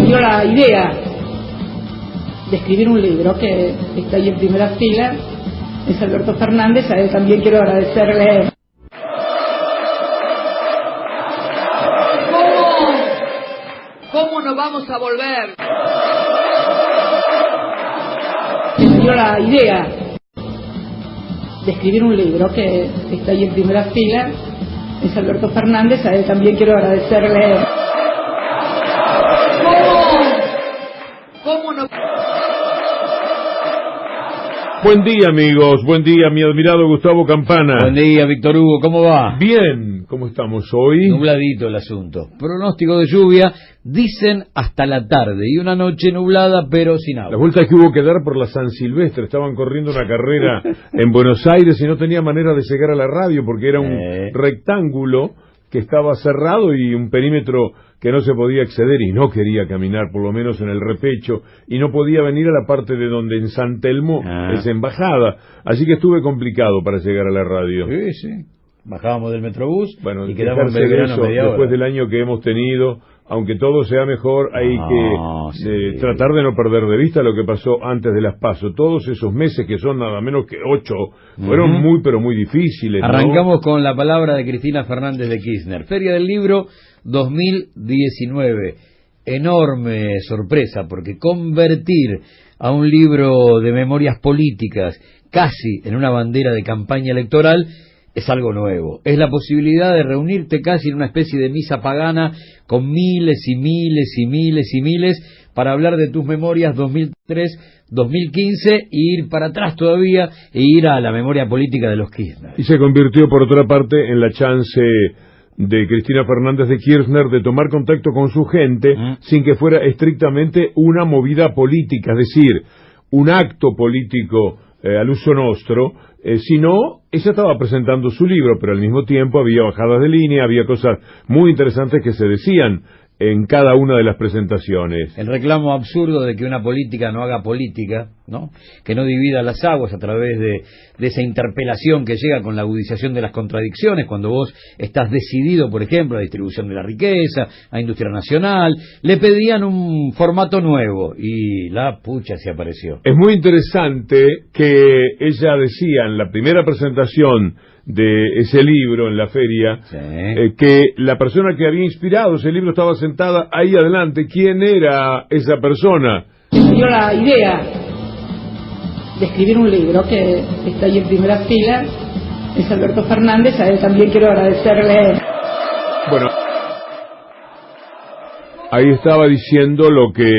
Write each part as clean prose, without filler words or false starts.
dio la idea de escribir un libro que está ahí en primera fila, es Alberto Fernández. A él también quiero agradecerle. ¿Cómo nos vamos a volver? Que me dio la idea de escribir un libro que está ahí en primera fila, es Alberto Fernández. A él también quiero agradecerle. ¿Cómo no? Buen día, amigos. Buen día, mi admirado Gustavo Campana. Buen día, Víctor Hugo. ¿Cómo va? Bien. ¿Cómo estamos hoy? Nubladito el asunto. Pronóstico de lluvia, dicen hasta la tarde. Y una noche nublada, pero sin agua. La vuelta que hubo que dar por la San Silvestre. Estaban corriendo una carrera en Buenos Aires y no tenía manera de llegar a la radio porque era un rectángulo que estaba cerrado y un perímetro que no se podía acceder, y no quería caminar, por lo menos en el repecho, y no podía venir a la parte de donde en San Telmo es embajada, así que estuve complicado para llegar a la radio. Sí, sí. Bajábamos del Metrobús y quedamos en Belgrano media hora. Después del año que hemos tenido, aunque todo sea mejor, hay que tratar de no perder de vista lo que pasó antes de las PASO. Todos esos meses, que son nada menos que 8, fueron muy, pero muy difíciles, ¿no? Arrancamos con la palabra de Cristina Fernández de Kirchner. Feria del Libro 2019. Enorme sorpresa, porque convertir a un libro de memorias políticas casi en una bandera de campaña electoral es algo nuevo. Es la posibilidad de reunirte casi en una especie de misa pagana con miles y miles y miles y miles para hablar de tus memorias 2003-2015 e ir para atrás todavía e ir a la memoria política de los Kirchner. Y se convirtió, por otra parte, en la chance de Cristina Fernández de Kirchner de tomar contacto con su gente sin que fuera estrictamente una movida política, es decir, un acto político al uso nostro, sino ella estaba presentando su libro, pero al mismo tiempo había bajadas de línea, había cosas muy interesantes que se decían en cada una de las presentaciones. El reclamo absurdo de que una política no haga política, ¿no? Que no divida las aguas a través de esa interpelación que llega con la agudización de las contradicciones, cuando vos estás decidido, por ejemplo, a la distribución de la riqueza, a industria nacional. Le pedían un formato nuevo y la pucha se apareció. Es muy interesante que ella decía en la primera presentación de ese libro en la feria, que la persona que había inspirado ese libro estaba sentada ahí adelante. ¿Quién era esa persona? Me dio la idea de escribir un libro que está ahí en primera fila, es Alberto Fernández. A él también quiero agradecerle. Bueno, ahí estaba diciendo lo que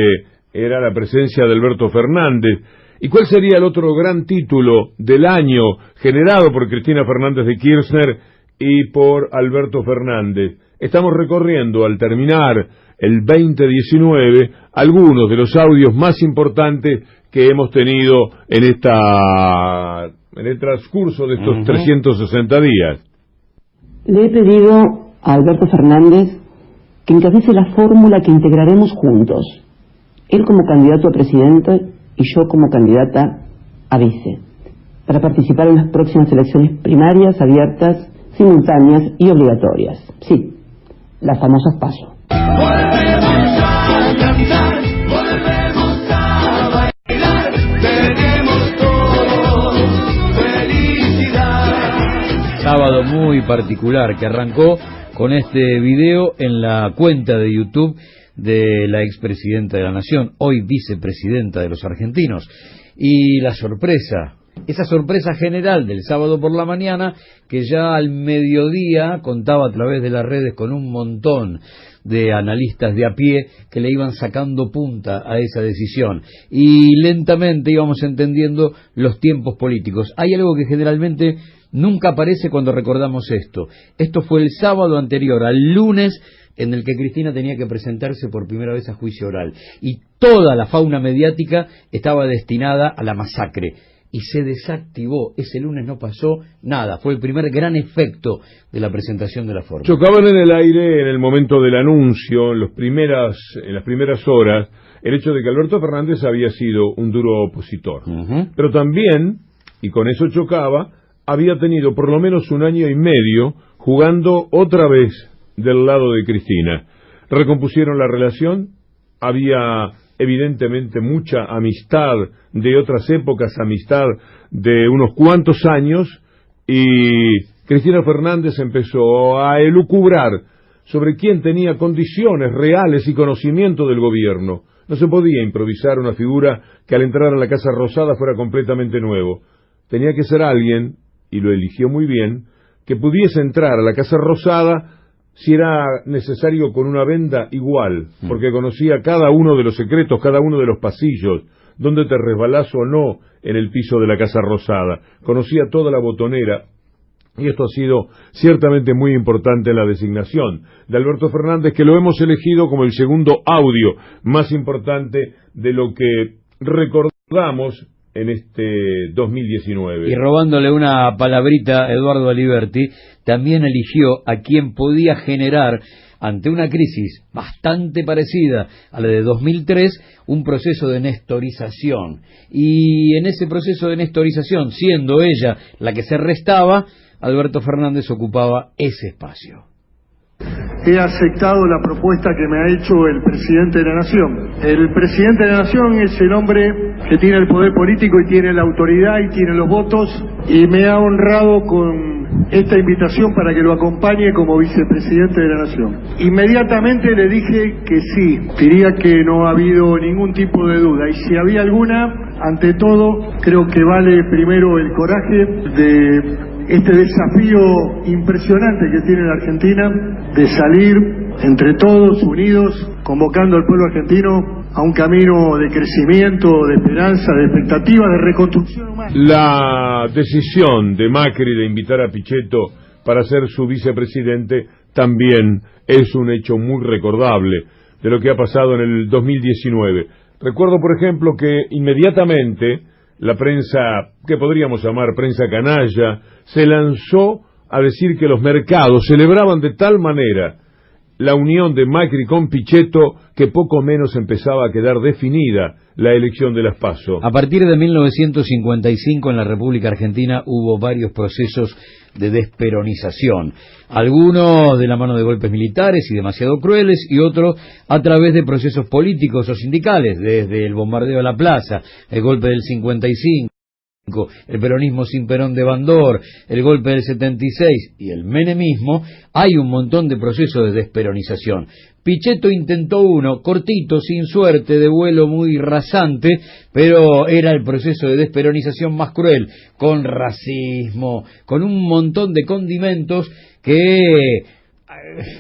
era la presencia de Alberto Fernández. ¿Y cuál sería el otro gran título del año generado por Cristina Fernández de Kirchner y por Alberto Fernández? Estamos recorriendo, al terminar el 2019, algunos de los audios más importantes que hemos tenido en el transcurso de estos 360 días. Le he pedido a Alberto Fernández que encabece la fórmula que integraremos juntos. Él como candidato a presidente y yo como candidata a vice, para participar en las próximas elecciones primarias, abiertas, simultáneas y obligatorias. Sí, las famosas PASO. Volvemos a cantar, volvemos a bailar, tenemos todos felicidad. Sábado muy particular que arrancó con este video en la cuenta de YouTube de la expresidenta de la Nación, hoy vicepresidenta de los argentinos. Y la sorpresa, esa sorpresa general del sábado por la mañana, que ya al mediodía contaba a través de las redes con un montón de analistas de a pie que le iban sacando punta a esa decisión. Y lentamente íbamos entendiendo los tiempos políticos. Hay algo que generalmente nunca aparece cuando recordamos esto. Esto fue el sábado anterior al lunes en el que Cristina tenía que presentarse por primera vez a juicio oral. Y toda la fauna mediática estaba destinada a la masacre. Y se desactivó. Ese lunes no pasó nada. Fue el primer gran efecto de la presentación de la fórmula. Chocaban en el aire en el momento del anuncio, en las primeras horas, el hecho de que Alberto Fernández había sido un duro opositor. Pero también, y con eso chocaba, había tenido por lo menos 1 año y medio jugando otra vez del lado de Cristina. Recompusieron la relación, había evidentemente mucha amistad de otras épocas, amistad de unos cuantos años, y Cristina Fernández empezó a elucubrar sobre quién tenía condiciones reales y conocimiento del gobierno. No se podía improvisar una figura que al entrar a la Casa Rosada fuera completamente nuevo. Tenía que ser alguien, y lo eligió muy bien, que pudiese entrar a la Casa Rosada si era necesario con una venda igual, porque conocía cada uno de los secretos, cada uno de los pasillos, dónde te resbalás o no en el piso de la Casa Rosada. Conocía toda la botonera, y esto ha sido ciertamente muy importante en la designación de Alberto Fernández, que lo hemos elegido como el segundo audio más importante de lo que recordamos en este 2019. Y robándole una palabrita, Eduardo Aliberti también eligió a quien podía generar, ante una crisis bastante parecida a la de 2003, un proceso de nestorización. Y en ese proceso de nestorización, siendo ella la que se restaba, Alberto Fernández ocupaba ese espacio. He aceptado la propuesta que me ha hecho el presidente de la Nación. El presidente de la Nación es el hombre que tiene el poder político y tiene la autoridad y tiene los votos, y me ha honrado con esta invitación para que lo acompañe como vicepresidente de la Nación. Inmediatamente le dije que sí, diría que no ha habido ningún tipo de duda, y si había alguna, ante todo, creo que vale primero el coraje de este desafío impresionante que tiene la Argentina de salir entre todos unidos, convocando al pueblo argentino a un camino de crecimiento, de esperanza, de expectativa, de reconstrucción humana. La decisión de Macri de invitar a Pichetto para ser su vicepresidente también es un hecho muy recordable de lo que ha pasado en el 2019. Recuerdo, por ejemplo, que inmediatamente la prensa, que podríamos llamar prensa canalla, se lanzó a decir que los mercados celebraban de tal manera la unión de Macri con Pichetto que poco menos empezaba a quedar definida la elección de las PASO. A partir de 1955 en la República Argentina hubo varios procesos de desperonización, algunos de la mano de golpes militares y demasiado crueles, y otros a través de procesos políticos o sindicales, desde el bombardeo a la plaza, el golpe del 55, el peronismo sin Perón de Bandor, el golpe del 76 y el menemismo. Hay un montón de procesos de desperonización. Pichetto intentó uno, cortito, sin suerte, de vuelo muy rasante, pero era el proceso de desperonización más cruel, con racismo, con un montón de condimentos que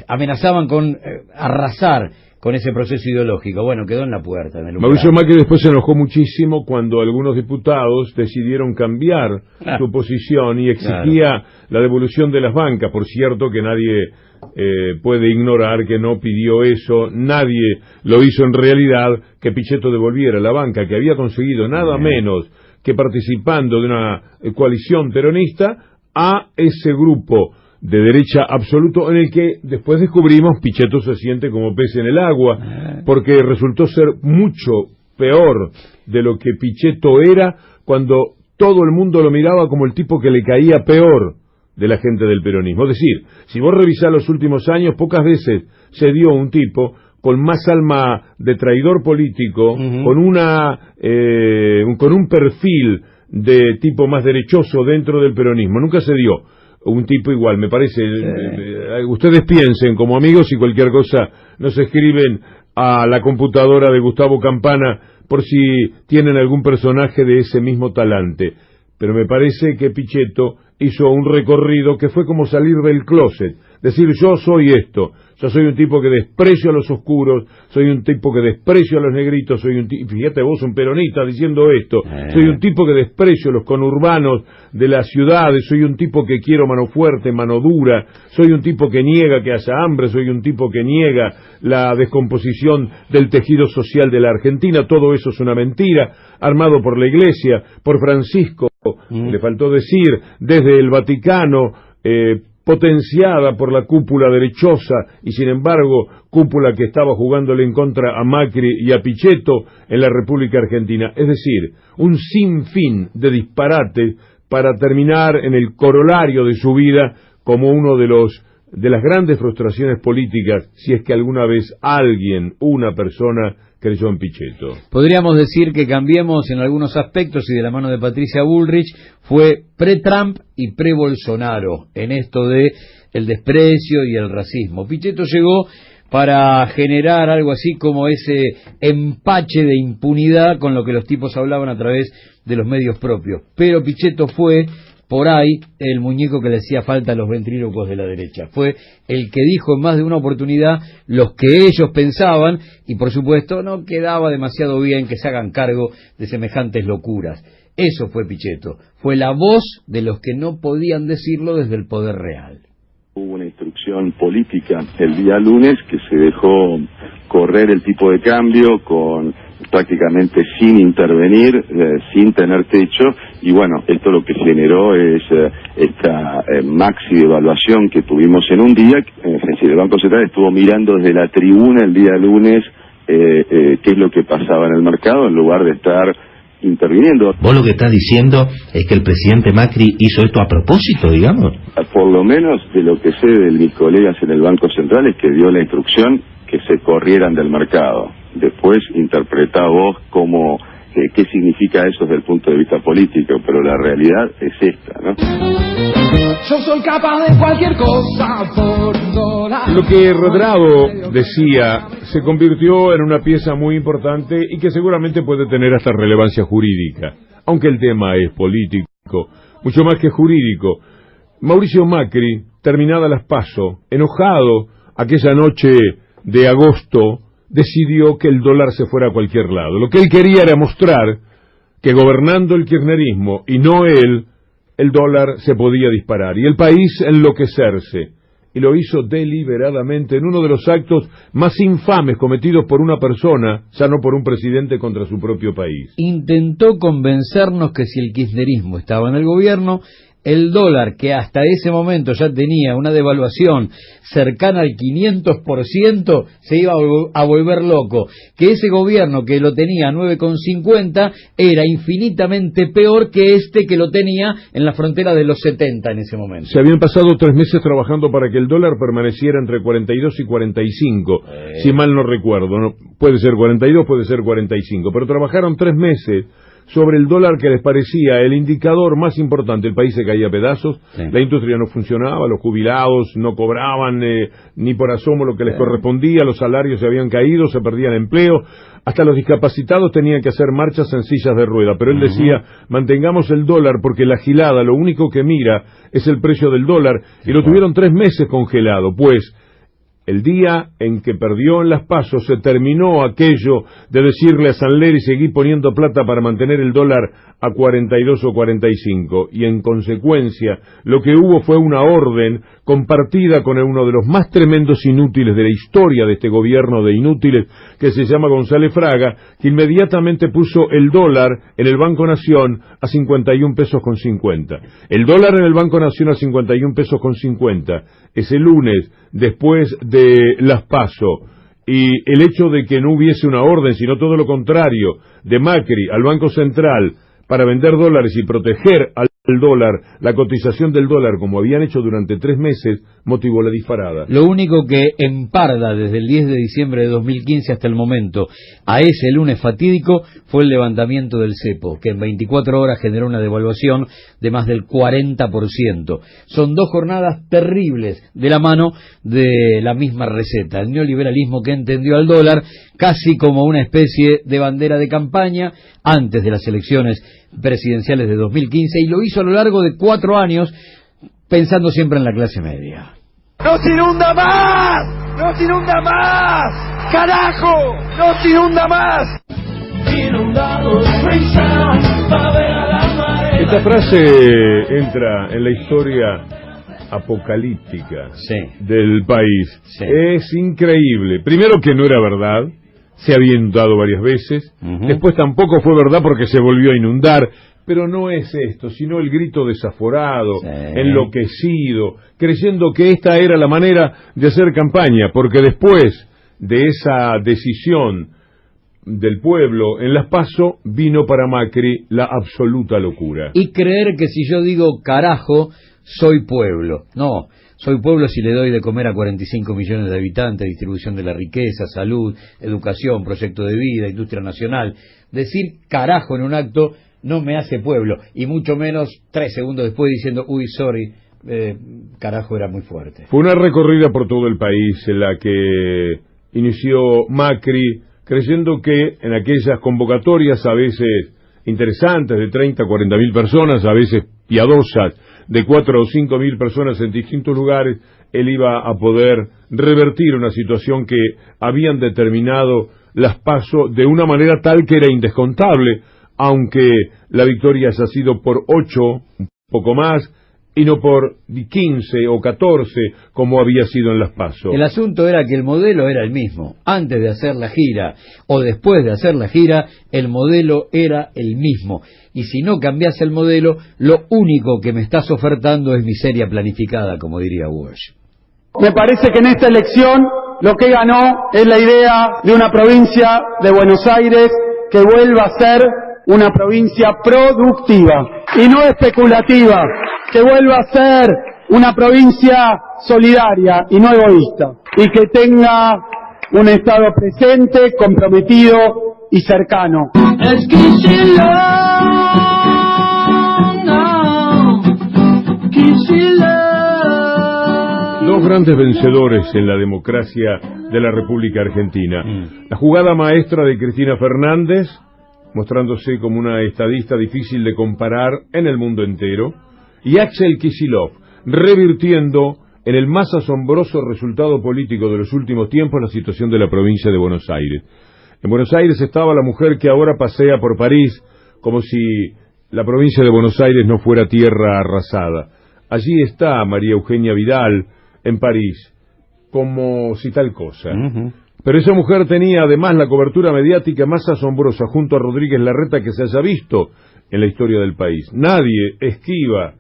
amenazaban con arrasar con ese proceso ideológico. Bueno, quedó en la puerta. Mauricio Macri después se enojó muchísimo cuando algunos diputados decidieron cambiar su posición y exigía la devolución de las bancas. Por cierto, que nadie puede ignorar que no pidió eso, nadie lo hizo en realidad, que Pichetto devolviera la banca que había conseguido nada menos que participando de una coalición peronista a ese grupo de derecha absoluto, en el que después descubrimos Pichetto se siente como pez en el agua, porque resultó ser mucho peor de lo que Pichetto era cuando todo el mundo lo miraba como el tipo que le caía peor de la gente del peronismo. Es decir, si vos revisás los últimos años, pocas veces se dio un tipo con más alma de traidor político, con un perfil de tipo más derechoso dentro del peronismo. Nunca se dio un tipo igual, me parece. Ustedes piensen como amigos, y cualquier cosa nos escriben a la computadora de Gustavo Campana por si tienen algún personaje de ese mismo talante. Pero me parece que Pichetto hizo un recorrido que fue como salir del closet, decir: yo soy esto, yo soy un tipo que desprecio a los oscuros, soy un tipo que desprecio a los negritos, soy un tipo, fíjate vos, un peronista diciendo esto, soy un tipo que desprecio a los conurbanos de las ciudades, soy un tipo que quiero mano fuerte, mano dura, soy un tipo que niega que haya hambre, soy un tipo que niega la descomposición del tejido social de la Argentina. Todo eso es una mentira, armado por la Iglesia, por Francisco, le faltó decir, desde el Vaticano, potenciada por la cúpula derechosa, y sin embargo cúpula que estaba jugándole en contra a Macri y a Pichetto en la República Argentina. Es decir, un sinfín de disparates para terminar en el corolario de su vida como uno de los de las grandes frustraciones políticas, si es que alguna vez alguien, una persona, creyó en Pichetto. Podríamos decir que Cambiemos en algunos aspectos, y de la mano de Patricia Bullrich, fue pre-Trump y pre-Bolsonaro en esto de el desprecio y el racismo. Pichetto llegó para generar algo así como ese empache de impunidad con lo que los tipos hablaban a través de los medios propios. Pero Pichetto fue, por ahí, el muñeco que le hacía falta a los ventrílocos de la derecha. Fue el que dijo en más de una oportunidad los que ellos pensaban, y por supuesto no quedaba demasiado bien que se hagan cargo de semejantes locuras. Eso fue Pichetto. Fue la voz de los que no podían decirlo desde el poder real. Hubo una instrucción política el día lunes que se dejó correr el tipo de cambio con prácticamente sin intervenir, sin tener techo, y bueno, esto lo que generó es esta maxi devaluación que tuvimos en un día. Es decir, el Banco Central estuvo mirando desde la tribuna el día lunes qué es lo que pasaba en el mercado en lugar de estar interviniendo. Vos lo que estás diciendo es que el presidente Macri hizo esto a propósito, digamos. Por lo menos de lo que sé de mis colegas en el Banco Central es que dio la instrucción que se corrieran del mercado. Después interpretá vos cómo, qué significa eso desde el punto de vista político, pero la realidad es esta, ¿no? Yo soy capaz de cualquier cosa por dólar. Lo que Redrado decía se convirtió en una pieza muy importante y que seguramente puede tener hasta relevancia jurídica, aunque el tema es político, mucho más que jurídico. Mauricio Macri, terminada las PASO, enojado aquella noche de agosto, decidió que el dólar se fuera a cualquier lado. Lo que él quería era mostrar que gobernando el kirchnerismo y no él, el dólar se podía disparar y el país enloquecerse. Y lo hizo deliberadamente en uno de los actos más infames cometidos por una persona, ya no por un presidente, contra su propio país. Intentó convencernos que si el kirchnerismo estaba en el gobierno, el dólar, que hasta ese momento ya tenía una devaluación cercana al 500%, se iba a volver loco, que ese gobierno que lo tenía a 9,50 era infinitamente peor que este que lo tenía en la frontera de los 70 en ese momento. Se habían pasado 3 meses trabajando para que el dólar permaneciera entre 42 y 45, si mal no recuerdo, ¿no? Puede ser 42, puede ser 45, pero trabajaron 3 meses sobre el dólar que les parecía el indicador más importante. El país se caía a pedazos, sí. La industria no funcionaba, los jubilados no cobraban ni por asomo lo que les correspondía, los salarios se habían caído, se perdían empleo, hasta los discapacitados tenían que hacer marchas en sillas de rueda. Pero él decía, mantengamos el dólar porque la gilada lo único que mira es el precio del dólar, y lo tuvieron 3 meses congelado. Pues el día en que perdió en las PASO se terminó aquello de decirle a Sanleri seguí poniendo plata para mantener el dólar a 42 o 45, y en consecuencia lo que hubo fue una orden compartida con uno de los más tremendos inútiles de la historia de este gobierno de inútiles, que se llama González Fraga, que inmediatamente puso el dólar en el Banco Nación a 51 pesos con 50. El dólar en el Banco Nación a 51 pesos con 50. Ese lunes, después de las PASO, y el hecho de que no hubiese una orden, sino todo lo contrario, de Macri al Banco Central para vender dólares y proteger al dólar, la cotización del dólar, como habían hecho durante 3 meses, motivó la disparada. Lo único que emparda desde el 10 de diciembre de 2015 hasta el momento a ese lunes fatídico fue el levantamiento del cepo, que en 24 horas generó una devaluación de más del 40%. Son 2 jornadas terribles de la mano de la misma receta, el neoliberalismo que entendió al dólar casi como una especie de bandera de campaña antes de las elecciones presidenciales de 2015, y lo hizo a lo largo de 4 años, pensando siempre en la clase media. ¡Nos inunda más! ¡Nos inunda más! ¡Carajo! ¡Nos inunda más! Esta frase entra en la historia apocalíptica del país. Es increíble. Primero, que no era verdad. Se había inundado varias veces, después tampoco fue verdad porque se volvió a inundar, pero no es esto, sino el grito desaforado, enloquecido, creyendo que esta era la manera de hacer campaña, porque después de esa decisión del pueblo en las PASO, vino para Macri la absoluta locura. Y creer que si yo digo carajo, soy pueblo. No, soy pueblo si le doy de comer a 45 millones de habitantes, distribución de la riqueza, salud, educación, proyecto de vida, industria nacional. Decir carajo en un acto no me hace pueblo, y mucho menos 3 segundos después diciendo, uy, sorry, carajo era muy fuerte. Fue una recorrida por todo el país en la que inició Macri, creyendo que en aquellas convocatorias a veces interesantes de 30 a 40 mil personas, a veces piadosas de 4 o 5 mil personas en distintos lugares, él iba a poder revertir una situación que habían determinado las PASO de una manera tal que era indescontable, aunque la victoria haya sido por 8, un poco más, y no por 15 o 14 como había sido en las PASO. El asunto era que el modelo era el mismo. Antes de hacer la gira o después de hacer la gira, el modelo era el mismo. Y si no cambias el modelo, lo único que me estás ofertando es miseria planificada, como diría Walsh. Me parece que en esta elección lo que ganó es la idea de una provincia de Buenos Aires que vuelva a ser una provincia productiva y no especulativa, que vuelva a ser una provincia solidaria y no egoísta, y que tenga un Estado presente, comprometido y cercano. Dos grandes vencedores en la democracia de la República Argentina. La jugada maestra de Cristina Fernández, mostrándose como una estadista difícil de comparar en el mundo entero, y Axel Kicillof, revirtiendo en el más asombroso resultado político de los últimos tiempos la situación de la provincia de Buenos Aires. En Buenos Aires estaba la mujer que ahora pasea por París como si la provincia de Buenos Aires no fuera tierra arrasada. Allí está María Eugenia Vidal en París, como si tal cosa. Pero esa mujer tenía además la cobertura mediática más asombrosa junto a Rodríguez Larreta que se haya visto en la historia del país. Nadie esquiva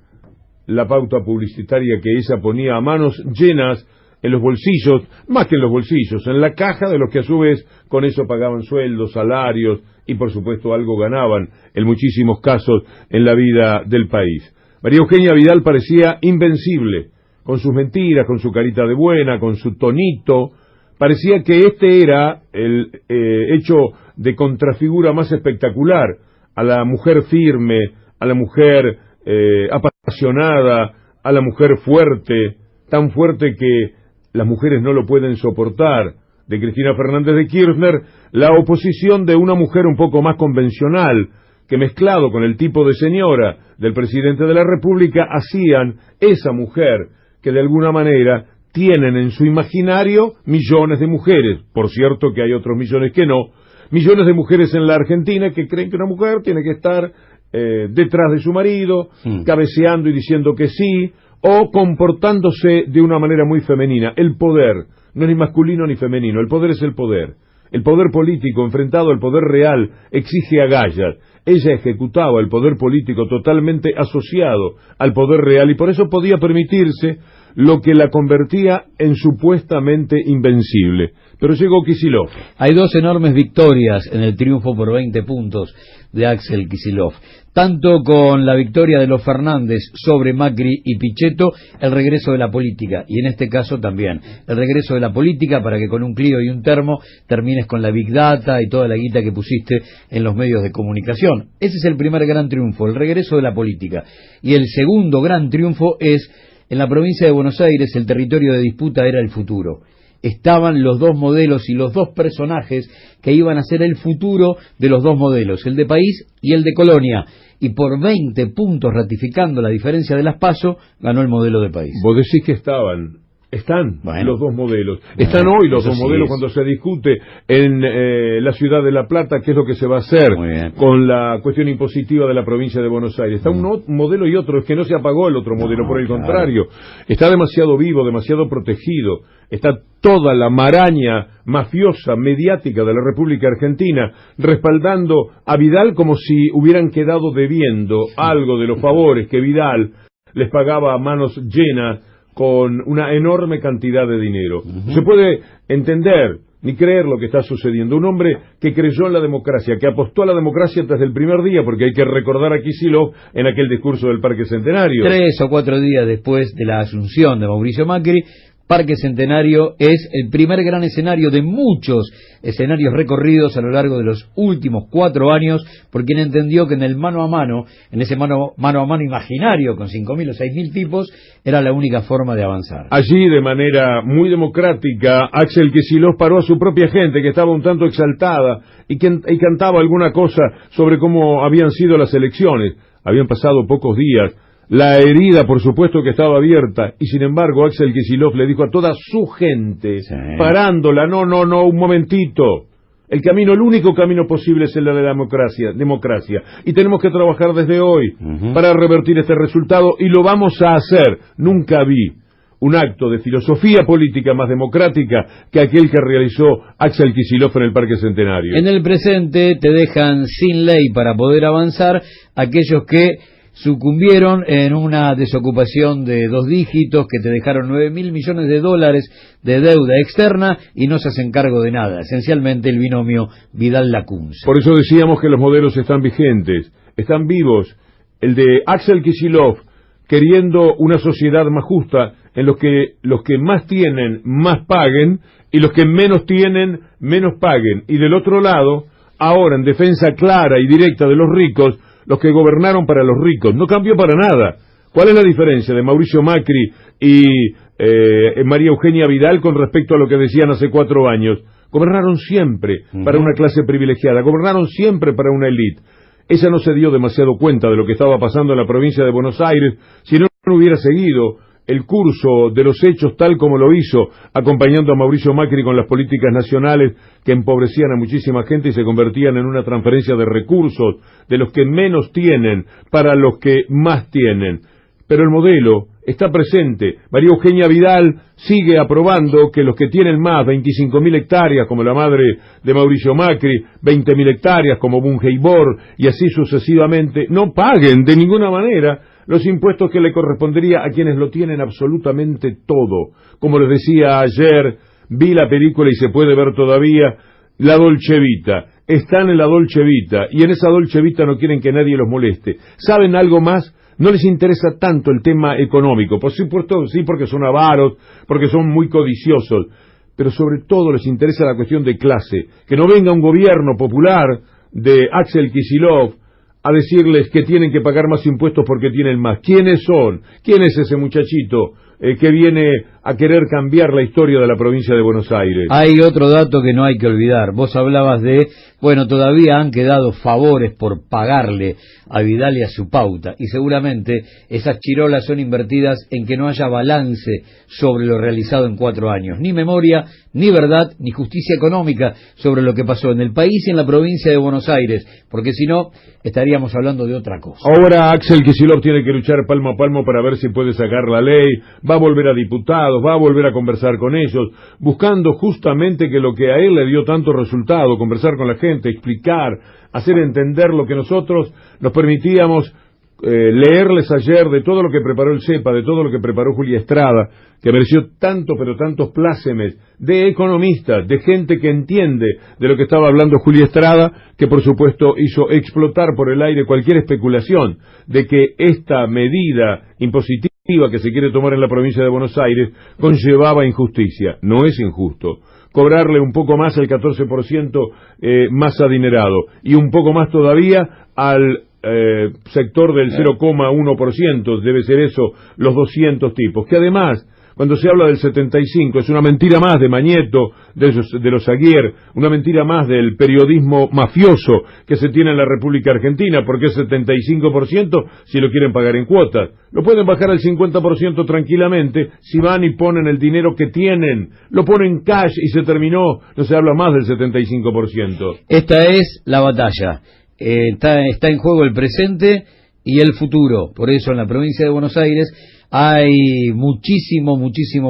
la pauta publicitaria que ella ponía a manos llenas en los bolsillos, más que en los bolsillos, en la caja de los que a su vez con eso pagaban sueldos, salarios y por supuesto algo ganaban en muchísimos casos en la vida del país. María Eugenia Vidal parecía invencible, con sus mentiras, con su carita de buena, con su tonito. Parecía que este era el hecho de contrafigura más espectacular a la mujer firme, a la mujer apasionada, a la mujer fuerte, tan fuerte que las mujeres no lo pueden soportar, de Cristina Fernández de Kirchner, la oposición de una mujer un poco más convencional, que mezclado con el tipo de señora del presidente de la República, hacían esa mujer que de alguna manera tienen en su imaginario millones de mujeres, por cierto que hay otros millones que no, millones de mujeres en la Argentina que creen que una mujer tiene que estar detrás de su marido, cabeceando y diciendo que sí, o comportándose de una manera muy femenina. El poder no es ni masculino ni femenino, el poder es el poder. El poder político enfrentado al poder real exige agallas. Ella ejecutaba el poder político totalmente asociado al poder real y por eso podía permitirse lo que la convertía en supuestamente invencible. Pero llegó Kicillof. Hay dos enormes victorias en el triunfo por 20 puntos de Axel Kicillof. Tanto con la victoria de los Fernández sobre Macri y Pichetto, el regreso de la política, y en este caso también, el regreso de la política para que con un Clio y un termo termines con la Big Data y toda la guita que pusiste en los medios de comunicación. Ese es el primer gran triunfo, el regreso de la política. Y el segundo gran triunfo es, en la provincia de Buenos Aires, el territorio de disputa era el futuro. Estaban los dos modelos y los dos personajes que iban a ser el futuro de los dos modelos, el de país y el de colonia. Y por 20 puntos, ratificando la diferencia de las PASO, ganó el modelo de país. Vos decís que están los dos modelos. Están hoy los dos modelos cuando se discute en la ciudad de La Plata qué es lo que se va a hacer con la cuestión impositiva de la provincia de Buenos Aires. Está un modelo y otro, es que no se apagó el otro modelo, por el contrario. Está demasiado vivo, demasiado protegido. Está toda la maraña mafiosa, mediática de la República Argentina respaldando a Vidal como si hubieran quedado debiendo algo de los favores que Vidal les pagaba a manos llenas con una enorme cantidad de dinero. Se puede entender ni creer lo que está sucediendo. Un hombre que creyó en la democracia, que apostó a la democracia desde el primer día, porque hay que recordar a Kicillof en aquel discurso del Parque Centenario. 3 o 4 días después de la asunción de Mauricio Macri, Parque Centenario es el primer gran escenario de muchos escenarios recorridos a lo largo de los últimos 4 años, por quien entendió que en el mano a mano, en ese mano a mano imaginario con 5.000 o 6.000 tipos, era la única forma de avanzar. Allí, de manera muy democrática, Axel Kicillof paró a su propia gente, que estaba un tanto exaltada, y cantaba alguna cosa sobre cómo habían sido las elecciones. Habían pasado pocos días. La herida, por supuesto, que estaba abierta, y sin embargo Axel Kicillof le dijo a toda su gente, parándola, no, un momentito, el único camino posible es el de la democracia, y tenemos que trabajar desde hoy para revertir este resultado, y lo vamos a hacer. Nunca vi un acto de filosofía política más democrática que aquel que realizó Axel Kicillof en el Parque Centenario. En el presente te dejan sin ley para poder avanzar aquellos que sucumbieron en una desocupación de 2 dígitos que te dejaron $9.000 millones de deuda externa y no se hacen cargo de nada, esencialmente el binomio Vidal-Lacunza. Por eso decíamos que los modelos están vigentes, están vivos. El de Axel Kicillof queriendo una sociedad más justa en los que más tienen más paguen y los que menos tienen menos paguen, y del otro lado, ahora en defensa clara y directa de los ricos, los que gobernaron para los ricos. No cambió para nada. ¿Cuál es la diferencia de Mauricio Macri y María Eugenia Vidal con respecto a lo que decían hace 4 años? Gobernaron siempre para una clase privilegiada, gobernaron siempre para una élite. Ella no se dio demasiado cuenta de lo que estaba pasando en la provincia de Buenos Aires, si no hubiera seguido el curso de los hechos tal como lo hizo, acompañando a Mauricio Macri con las políticas nacionales que empobrecían a muchísima gente y se convertían en una transferencia de recursos de los que menos tienen para los que más tienen. Pero el modelo está presente. María Eugenia Vidal sigue aprobando que los que tienen más, 25.000 hectáreas, como la madre de Mauricio Macri, 20.000 hectáreas, como Bungeibor, y así sucesivamente, no paguen de ninguna manera los impuestos que le correspondería a quienes lo tienen absolutamente todo. Como les decía ayer, vi la película y se puede ver todavía, La Dolce Vita. Están en la Dolce Vita, y en esa Dolce Vita no quieren que nadie los moleste. ¿Saben algo más? No les interesa tanto el tema económico, por supuesto, sí, porque son avaros, porque son muy codiciosos, pero sobre todo les interesa la cuestión de clase. Que no venga un gobierno popular de Axel Kicillof a decirles que tienen que pagar más impuestos porque tienen más. ¿Quiénes son? ¿Quién es ese muchachito que viene a querer cambiar la historia de la provincia de Buenos Aires? Hay otro dato que no hay que olvidar. Vos hablabas de, todavía han quedado favores por pagarle a Vidal y a su pauta, y seguramente esas chirolas son invertidas en que no haya balance sobre lo realizado en 4 años, ni memoria, ni verdad, ni justicia económica sobre lo que pasó en el país y en la provincia de Buenos Aires, porque si no, estaríamos hablando de otra cosa. Ahora Axel Kicillof tiene que luchar palmo a palmo para ver si puede sacar la ley, va a volver a diputados, va a volver a conversar con ellos, buscando justamente que lo que a él le dio tanto resultado, conversar con la gente, explicar, hacer entender lo que nosotros nos permitíamos leerles ayer de todo lo que preparó el CEPA, de todo lo que preparó Julia Estrada, que mereció tanto, pero tantos plácemes, de economistas, de gente que entiende de lo que estaba hablando Julia Estrada, que por supuesto hizo explotar por el aire cualquier especulación de que esta medida impositiva que se quiere tomar en la provincia de Buenos Aires conllevaba injusticia. No es injusto. Cobrarle un poco más al 14% más adinerado y un poco más todavía al sector del 0,1%, debe ser eso, los 200 tipos, que además, cuando se habla del 75, es una mentira más de Mañeto, de los Aguirre, una mentira más del periodismo mafioso que se tiene en la República Argentina, porque es 75% si lo quieren pagar en cuotas. Lo pueden bajar al 50% tranquilamente si van y ponen el dinero que tienen, lo ponen cash y se terminó, no se habla más del 75%. Esta es la batalla. Está en juego el presente y el futuro. Por eso en la provincia de Buenos Aires hay muchísimo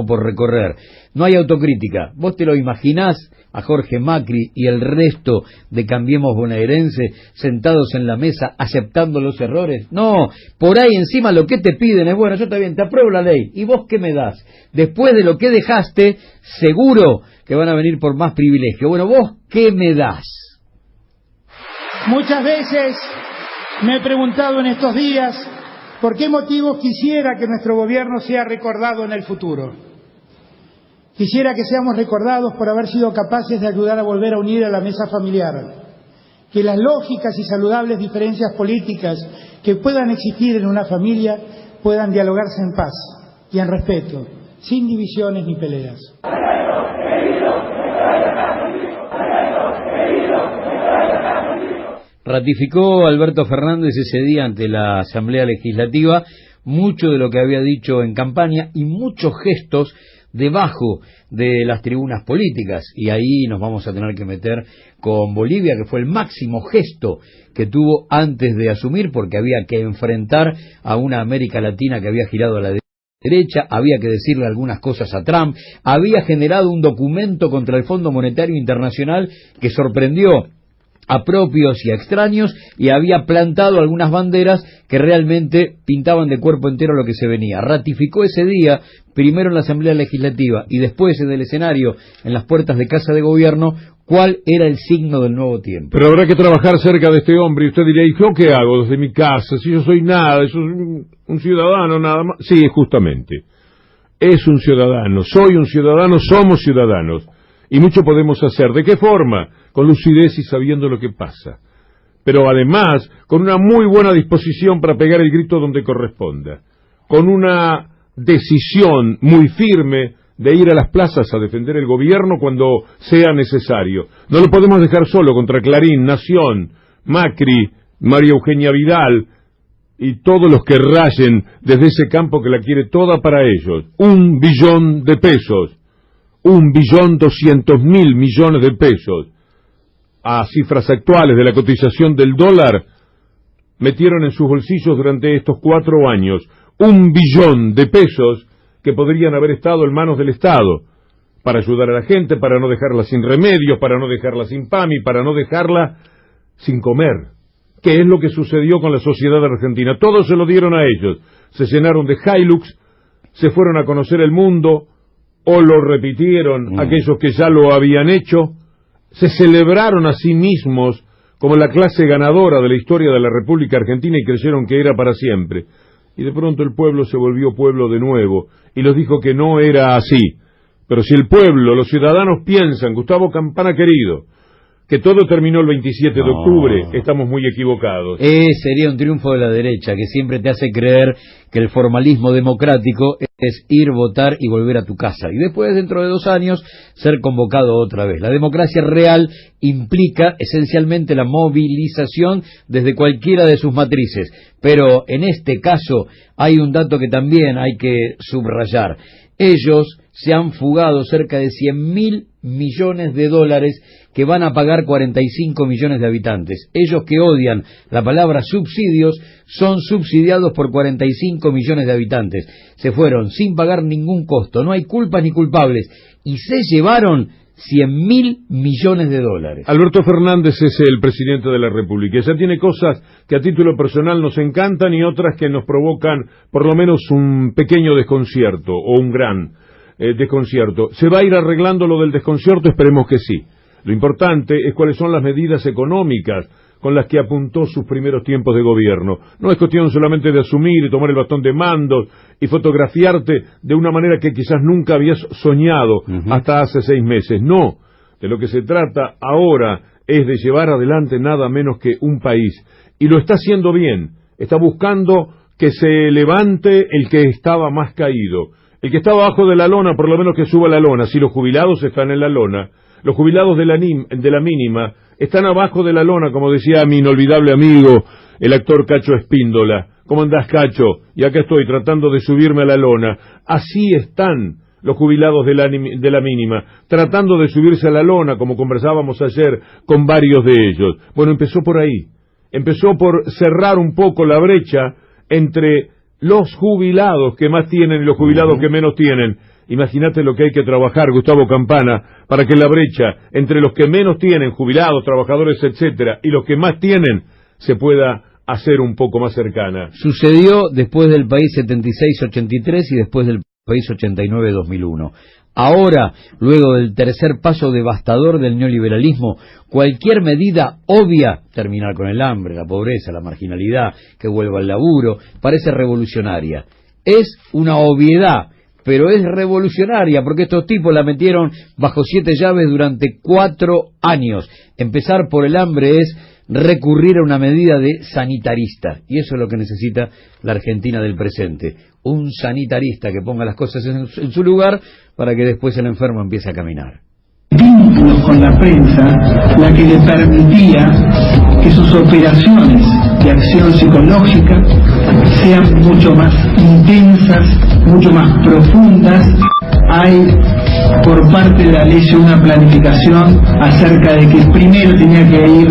por recorrer. No hay autocrítica. ¿Vos te lo imaginás a Jorge Macri y el resto de Cambiemos Bonaerense sentados en la mesa aceptando los errores? No, por ahí encima lo que te piden es, bueno, yo también te apruebo la ley, ¿y vos qué me das? Después de lo que dejaste, seguro que van a venir por más privilegio. Bueno, ¿vos qué me das? Muchas veces me he preguntado en estos días por qué motivos quisiera que nuestro gobierno sea recordado en el futuro. Quisiera que seamos recordados por haber sido capaces de ayudar a volver a unir a la mesa familiar, que las lógicas y saludables diferencias políticas que puedan existir en una familia puedan dialogarse en paz y en respeto, sin divisiones ni peleas. Ratificó Alberto Fernández ese día ante la Asamblea Legislativa mucho de lo que había dicho en campaña y muchos gestos debajo de las tribunas políticas, y ahí nos vamos a tener que meter con Bolivia, que fue el máximo gesto que tuvo antes de asumir, porque había que enfrentar a una América Latina que había girado a la derecha, había que decirle algunas cosas a Trump, había generado un documento contra el Fondo Monetario Internacional que sorprendió a propios y a extraños, y había plantado algunas banderas que realmente pintaban de cuerpo entero lo que se venía. Ratificó ese día, primero en la Asamblea Legislativa y después en el escenario, en las puertas de Casa de Gobierno, cuál era el signo del nuevo tiempo. Pero habrá que trabajar cerca de este hombre, y usted diría, ¿y yo qué hago desde mi casa? Si yo soy nada, yo soy un ciudadano nada más. Sí, justamente, es un ciudadano, soy un ciudadano, somos ciudadanos. Y mucho podemos hacer. ¿De qué forma? Con lucidez y sabiendo lo que pasa. Pero además, con una muy buena disposición para pegar el grito donde corresponda. Con una decisión muy firme de ir a las plazas a defender el gobierno cuando sea necesario. No lo podemos dejar solo contra Clarín, Nación, Macri, María Eugenia Vidal y todos los que rayen desde ese campo que la quiere toda para ellos. 1 billón de pesos. 1.200.000 millones de pesos, a cifras actuales de la cotización del dólar, metieron en sus bolsillos durante estos 4 años 1 billón de pesos que podrían haber estado en manos del Estado, para ayudar a la gente, para no dejarla sin remedios, para no dejarla sin pan y para no dejarla sin comer. ¿Qué es lo que sucedió con la sociedad argentina? Todos se lo dieron a ellos, se llenaron de Hilux, se fueron a conocer el mundo, o lo repitieron aquellos que ya lo habían hecho, se celebraron a sí mismos como la clase ganadora de la historia de la República Argentina y creyeron que era para siempre. Y de pronto el pueblo se volvió pueblo de nuevo y los dijo que no era así. Pero si el pueblo, los ciudadanos piensan, Gustavo Campana querido, que todo terminó el 27 de octubre, estamos muy equivocados. Sería un triunfo de la derecha, que siempre te hace creer que el formalismo democrático es ir, votar y volver a tu casa. Y después, dentro de 2 años, ser convocado otra vez. La democracia real implica esencialmente la movilización desde cualquiera de sus matrices. Pero en este caso hay un dato que también hay que subrayar. Ellos se han fugado cerca de 100.000 millones de dólares que van a pagar 45 millones de habitantes. Ellos que odian la palabra subsidios son subsidiados por 45 millones de habitantes. Se fueron sin pagar ningún costo, no hay culpas ni culpables, y se llevaron 100.000 millones de dólares. Alberto Fernández es el presidente de la República. Ella tiene cosas que a título personal nos encantan y otras que nos provocan por lo menos un pequeño desconcierto o un gran desconcierto. ¿Se va a ir arreglando lo del desconcierto? Esperemos que sí. Lo importante es cuáles son las medidas económicas con las que apuntó sus primeros tiempos de gobierno. No es cuestión solamente de asumir y tomar el bastón de mando y fotografiarte de una manera que quizás nunca habías soñado hasta hace 6 meses. No, de lo que se trata ahora es de llevar adelante nada menos que un país. Y lo está haciendo bien. Está buscando que se levante el que estaba más caído. El que está abajo de la lona, por lo menos que suba la lona. Si los jubilados están en la lona, los jubilados de la mínima están abajo de la lona, como decía mi inolvidable amigo, el actor Cacho Espíndola. ¿Cómo andás, Cacho? Y acá estoy tratando de subirme a la lona. Así están los jubilados de la mínima, tratando de subirse a la lona, como conversábamos ayer con varios de ellos. Bueno, empezó por ahí. Empezó por cerrar un poco la brecha entre los jubilados que más tienen y los jubilados que menos tienen. Imagínate lo que hay que trabajar, Gustavo Campana, para que la brecha entre los que menos tienen, jubilados, trabajadores, etcétera, y los que más tienen, se pueda hacer un poco más cercana. Sucedió después del país 76-83 y después del país 89-2001. Ahora, luego del tercer paso devastador del neoliberalismo, cualquier medida obvia, terminar con el hambre, la pobreza, la marginalidad, que vuelva al laburo, parece revolucionaria. Es una obviedad, pero es revolucionaria, porque estos tipos la metieron bajo 7 llaves durante 4 años. Empezar por el hambre es recurrir a una medida de sanitarista, y eso es lo que necesita la Argentina del presente. Un sanitarista que ponga las cosas en su lugar para que después el enfermo empiece a caminar. Vínculos con la prensa, la que le permitía que sus operaciones de acción psicológica sean mucho más intensas, mucho más profundas. Hay por parte de la ley una planificación acerca de que primero tenía que ir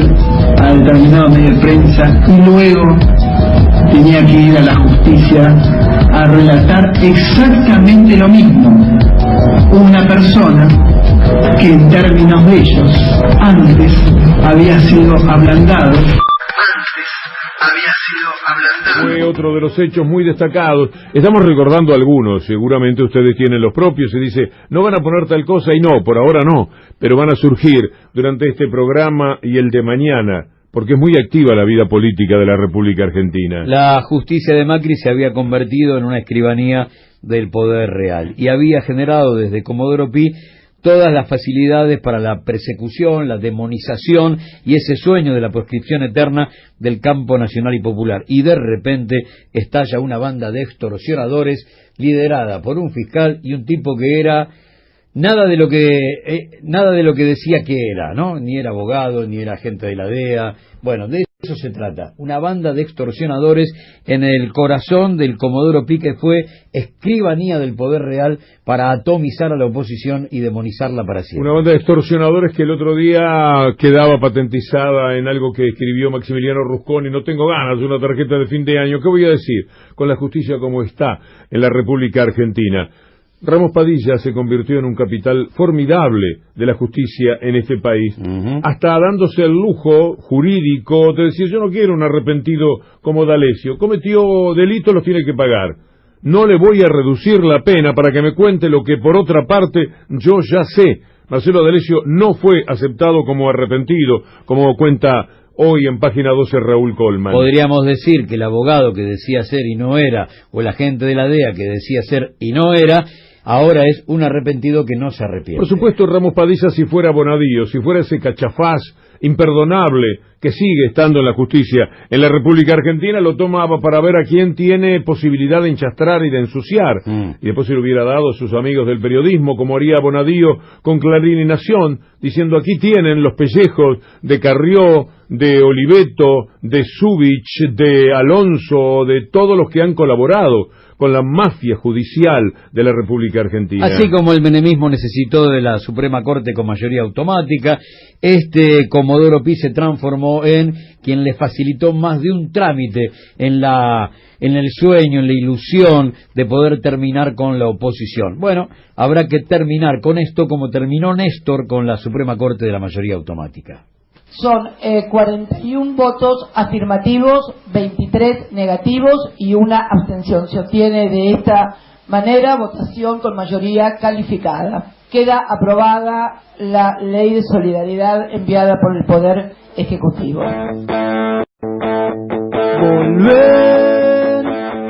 a determinado medio de prensa y luego tenía que ir a la justicia a relatar exactamente lo mismo. Una persona que en términos de ellos antes había sido ablandado. Fue otro de los hechos muy destacados. Estamos recordando algunos, seguramente ustedes tienen los propios y dice, no van a poner tal cosa y no, por ahora no, pero van a surgir durante este programa y el de mañana, porque es muy activa la vida política de la República Argentina. La justicia de Macri se había convertido en una escribanía del poder real y había generado desde Comodoro Pi todas las facilidades para la persecución, la demonización y ese sueño de la proscripción eterna del campo nacional y popular. Y de repente estalla una banda de extorsionadores liderada por un fiscal y un tipo que era nada de lo que decía que era, ¿no? Ni era abogado, ni era agente de la DEA. Bueno, de eso se trata. Una banda de extorsionadores en el corazón del Comodoro Pi, que fue escribanía del poder real para atomizar a la oposición y demonizarla para siempre. Una banda de extorsionadores que el otro día quedaba patentizada en algo que escribió Maximiliano Rusconi. No tengo ganas de una tarjeta de fin de año. ¿Qué voy a decir? Con la justicia como está en la República Argentina. Ramos Padilla se convirtió en un capital formidable de la justicia en este país, hasta dándose el lujo jurídico de decir, yo no quiero un arrepentido como D'Alessio, cometió delitos, los tiene que pagar, no le voy a reducir la pena para que me cuente lo que por otra parte yo ya sé. Marcelo D'Alessio no fue aceptado como arrepentido, como cuenta hoy en página 12 Raúl Colman. Podríamos decir que el abogado que decía ser y no era, o el agente de la DEA que decía ser y no era, ahora es un arrepentido que no se arrepiente. Por supuesto, Ramos Padilla, si fuera Bonadío, si fuera ese cachafaz imperdonable que sigue estando en la justicia en la República Argentina, lo tomaba para ver a quién tiene posibilidad de enchastrar y de ensuciar, y después se lo hubiera dado a sus amigos del periodismo, como haría Bonadío con Clarín y Nación, diciendo aquí tienen los pellejos de Carrió, de Oliveto, de Zubich, de Alonso, de todos los que han colaborado con la mafia judicial de la República Argentina. Así como el menemismo necesitó de la Suprema Corte con mayoría automática, este Comodoro Pi se transformó en quien le facilitó más de un trámite en el sueño, en la ilusión de poder terminar con la oposición. Bueno, habrá que terminar con esto como terminó Néstor con la Suprema Corte de la mayoría automática. Son 41 votos afirmativos, 23 negativos y una abstención. Se obtiene de esta manera votación con mayoría calificada. Queda aprobada la Ley de Solidaridad enviada por el Poder Ejecutivo. Volver,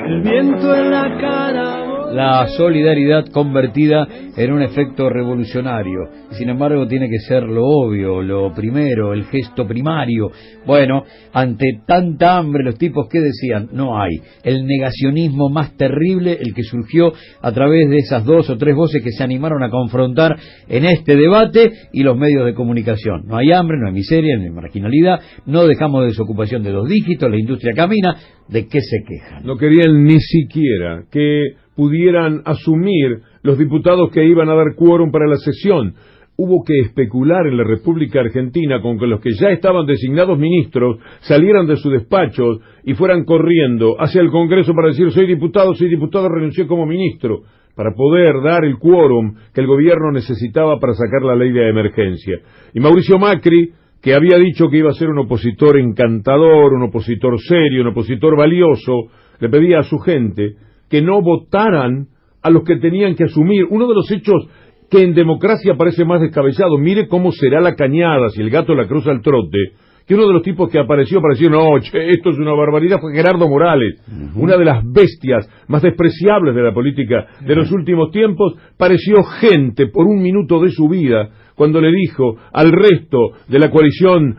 el viento en la cara. La solidaridad convertida en un efecto revolucionario. Sin embargo, tiene que ser lo obvio, lo primero, el gesto primario. Bueno, ante tanta hambre, los tipos que decían, no hay. El negacionismo más terrible, el que surgió a través de esas 2 o 3 voces que se animaron a confrontar en este debate y los medios de comunicación. No hay hambre, no hay miseria, no hay marginalidad, no dejamos desocupación de 2 dígitos, la industria camina. ¿De qué se quejan? No querían ni siquiera que pudieran asumir los diputados que iban a dar quórum para la sesión. hubo que especular en la República Argentina con que los que ya estaban designados ministros salieran de sus despachos y fueran corriendo hacia el Congreso para decir soy diputado, renuncié como ministro, para poder dar el quórum que el gobierno necesitaba para sacar la ley de emergencia. Y Mauricio Macri, que había dicho que iba a ser un opositor encantador, un opositor serio, un opositor valioso, le pedía a su gente que no votaran a los que tenían que asumir uno de los hechos que en democracia parece más descabellado. Mire cómo será la cañada si el gato la cruza al trote, que uno de los tipos que apareció para decir, no, che, esto es una barbaridad, fue Gerardo Morales, una de las bestias más despreciables de la política de los últimos tiempos. Pareció gente por un minuto de su vida cuando le dijo al resto de la coalición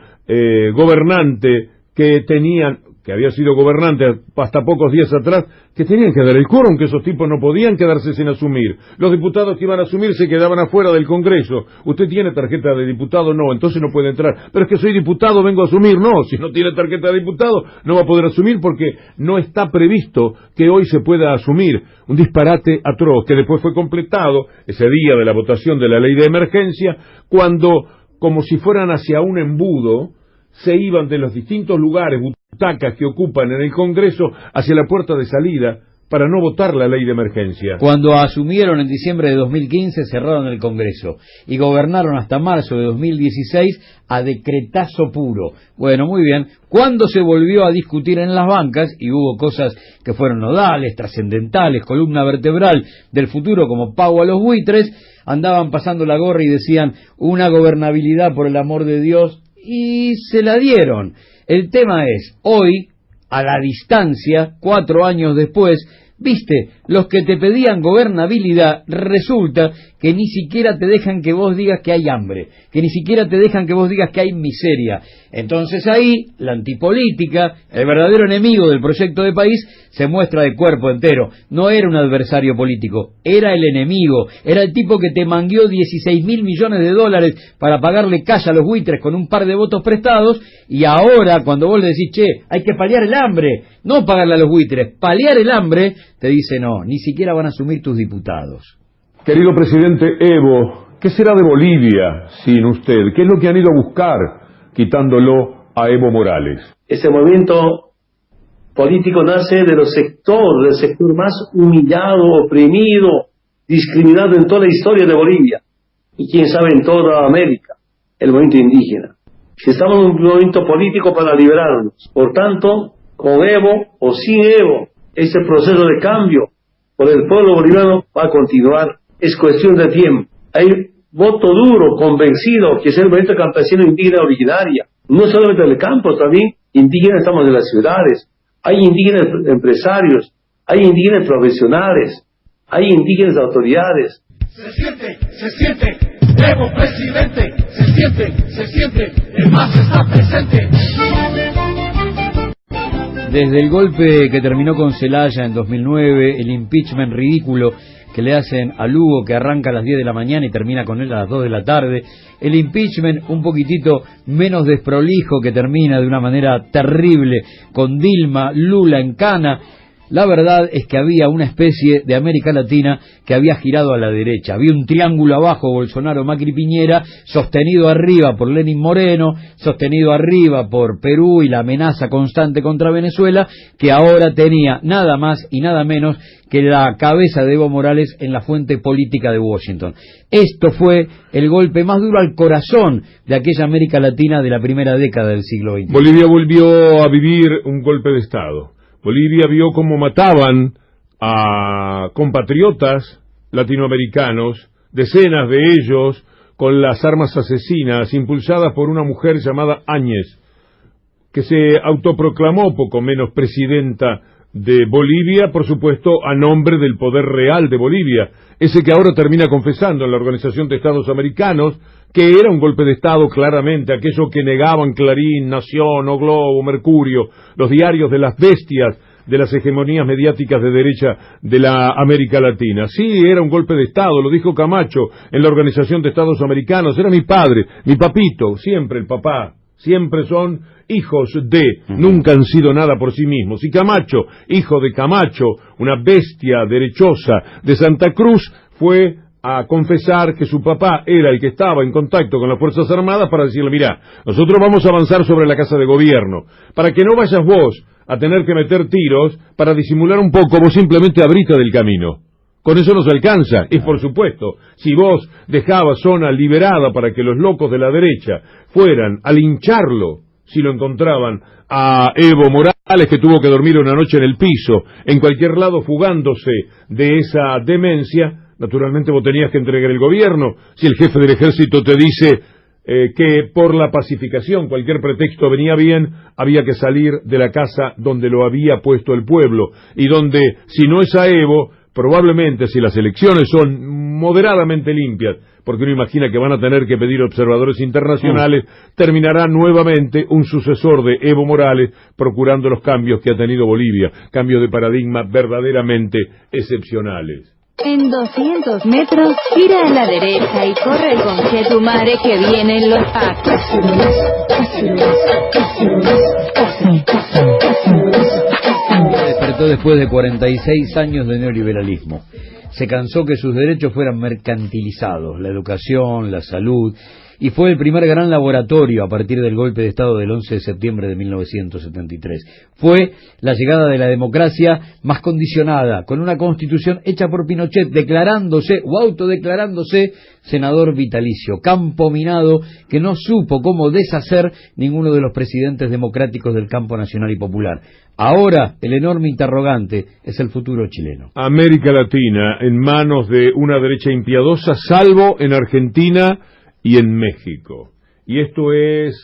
gobernante que había sido gobernante hasta pocos días atrás, que tenían que dar el quórum, que esos tipos no podían quedarse sin asumir. Los diputados que iban a asumir se quedaban afuera del Congreso. ¿Usted tiene tarjeta de diputado? No, entonces no puede entrar. Pero es que soy diputado, vengo a asumir. No, si no tiene tarjeta de diputado, no va a poder asumir porque no está previsto que hoy se pueda asumir. Un disparate atroz que después fue completado ese día de la votación de la ley de emergencia, cuando, como si fueran hacia un embudo, se iban de los distintos lugares, butacas que ocupan en el Congreso, hacia la puerta de salida para no votar la ley de emergencia. Cuando asumieron en diciembre de 2015, cerraron el Congreso y gobernaron hasta marzo de 2016 a decretazo puro. Bueno, muy bien. Cuando se volvió a discutir en las bancas y hubo cosas que fueron nodales, trascendentales, columna vertebral del futuro, como pago a los buitres, andaban pasando la gorra y decían una gobernabilidad por el amor de Dios, y se la dieron. El tema es, hoy, a la distancia, 4 años después, viste, los que te pedían gobernabilidad, resulta que ni siquiera te dejan que vos digas que hay hambre, que ni siquiera te dejan que vos digas que hay miseria. Entonces ahí, la antipolítica, el verdadero enemigo del proyecto de país, se muestra de cuerpo entero. No era un adversario político, era el enemigo, era el tipo que te mangueó 16.000 millones de dólares para pagarle cash a los buitres con un par de votos prestados, y ahora, cuando vos le decís, che, hay que paliar el hambre, no pagarle a los buitres, paliar el hambre, te dice no, ni siquiera van a asumir tus diputados. Querido presidente Evo, ¿qué será de Bolivia sin usted? ¿Qué es lo que han ido a buscar quitándolo a Evo Morales? Ese movimiento político nace de del sector más humillado, oprimido, discriminado en toda la historia de Bolivia, y quién sabe en toda América, el movimiento indígena. Si estamos en un movimiento político para liberarnos, por tanto, con Evo o sin Evo, este proceso de cambio por el pueblo boliviano va a continuar. Es cuestión de tiempo. Hay voto duro, convencido, que es el movimiento campesino indígena originaria. No solamente del campo, también indígenas estamos en las ciudades. Hay indígenas empresarios, hay indígenas profesionales, hay indígenas autoridades. Se siente, Evo presidente, se siente, el MAS está presente. Desde el golpe que terminó con Zelaya en 2009, el impeachment ridículo que le hacen a Lugo, que arranca a las 10 de la mañana y termina con él a las 2 de la tarde, el impeachment un poquitito menos desprolijo, que termina de una manera terrible con Dilma, Lula en cana. La verdad es que había una especie de América Latina que había girado a la derecha. Había un triángulo abajo, Bolsonaro, Macri, Piñera, sostenido arriba por Lenín Moreno, sostenido arriba por Perú y la amenaza constante contra Venezuela, que ahora tenía nada más y nada menos que la cabeza de Evo Morales en la fuente política de Washington. Esto fue el golpe más duro al corazón de aquella América Latina de la primera década del siglo XX. Bolivia volvió a vivir un golpe de Estado. Bolivia vio cómo mataban a compatriotas latinoamericanos, decenas de ellos con las armas asesinas impulsadas por una mujer llamada Áñez, que se autoproclamó poco menos presidenta de Bolivia, por supuesto, a nombre del poder real de Bolivia, ese que ahora termina confesando en la Organización de Estados Americanos que era un golpe de Estado claramente, aquello que negaban Clarín, Nación, O Globo, Mercurio, los diarios de las bestias de las hegemonías mediáticas de derecha de la América Latina. Sí, era un golpe de Estado, lo dijo Camacho en la Organización de Estados Americanos, era mi padre, mi papito, siempre el papá, siempre son hijos de, nunca han sido nada por sí mismos. Y Camacho, hijo de Camacho, una bestia derechosa de Santa Cruz, fue a confesar que su papá era el que estaba en contacto con las Fuerzas Armadas para decirle, mira, nosotros vamos a avanzar sobre la Casa de Gobierno, para que no vayas vos a tener que meter tiros para disimular un poco, vos simplemente abrite del camino. Con eso no se alcanza, y por supuesto, si vos dejabas zona liberada para que los locos de la derecha fueran a lincharlo, si lo encontraban a Evo Morales, que tuvo que dormir una noche en el piso, en cualquier lado fugándose de esa demencia, naturalmente vos tenías que entregar el gobierno. Si el jefe del ejército te dice que por la pacificación cualquier pretexto venía bien, había que salir de la casa donde lo había puesto el pueblo, y donde, si no es a Evo, probablemente si las elecciones son moderadamente limpias, porque uno imagina que van a tener que pedir observadores internacionales, terminará nuevamente un sucesor de Evo Morales procurando los cambios que ha tenido Bolivia, cambios de paradigma verdaderamente excepcionales. En 200 metros, gira a la derecha y corre con Chetumare que vienen los pactos. Despertó después de 46 años de neoliberalismo. Se cansó que sus derechos fueran mercantilizados, la educación, la salud, y fue el primer gran laboratorio a partir del golpe de Estado del 11 de septiembre de 1973. Fue la llegada de la democracia más condicionada, con una constitución hecha por Pinochet, declarándose o autodeclarándose senador vitalicio, campo minado que no supo cómo deshacer ninguno de los presidentes democráticos del campo nacional y popular. Ahora, el enorme interrogante es el futuro chileno. América Latina en manos de una derecha impiadosa, salvo en Argentina y en México. Y esto es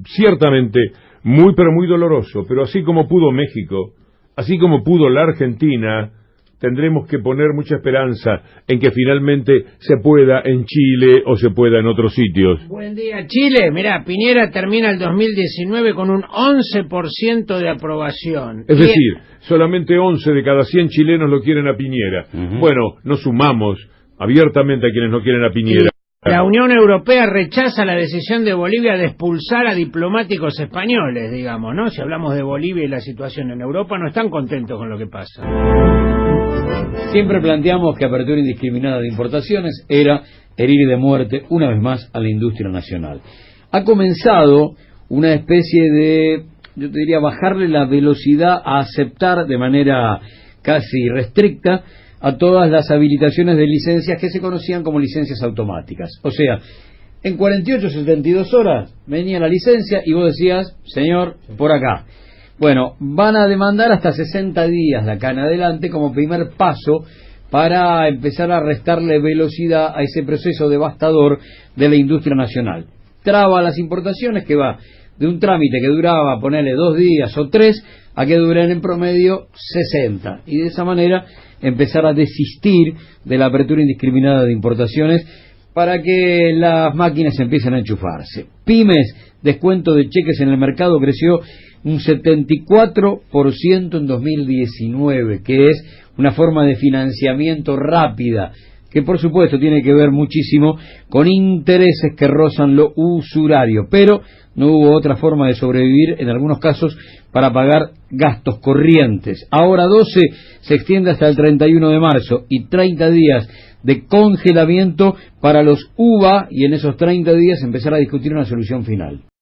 ciertamente muy pero muy doloroso, pero así como pudo México, así como pudo la Argentina, tendremos que poner mucha esperanza en que finalmente se pueda en Chile o se pueda en otros sitios. Buen día, Chile. Mirá, Piñera termina el 2019 con un 11% de aprobación. Es decir, solamente 11 de cada 100 chilenos lo quieren a Piñera. Bueno, nos sumamos abiertamente a quienes no quieren a Piñera. La Unión Europea rechaza la decisión de Bolivia de expulsar a diplomáticos españoles, digamos, ¿no? Si hablamos de Bolivia y la situación en Europa, no están contentos con lo que pasa. Siempre planteamos que apertura indiscriminada de importaciones era herir de muerte, una vez más, a la industria nacional. Ha comenzado una especie de, yo te diría, bajarle la velocidad a aceptar de manera casi restricta a todas las habilitaciones de licencias que se conocían como licencias automáticas. O sea, en 48, 72 horas venía la licencia y vos decías, señor, por acá. Bueno, van a demandar hasta 60 días de acá en adelante como primer paso para empezar a restarle velocidad a ese proceso devastador de la industria nacional. Traba las importaciones, que va de un trámite que duraba, ponerle 2 días o 3, a que duren en promedio 60. Y de esa manera empezar a desistir de la apertura indiscriminada de importaciones para que las máquinas empiecen a enchufarse. Pymes, descuento de cheques en el mercado creció un 74% en 2019, que es una forma de financiamiento rápida, que por supuesto tiene que ver muchísimo con intereses que rozan lo usurario, pero no hubo otra forma de sobrevivir en algunos casos para pagar gastos corrientes. Ahora 12 se extiende hasta el 31 de marzo y 30 días de congelamiento para los UVA, y en esos 30 días empezar a discutir una solución final.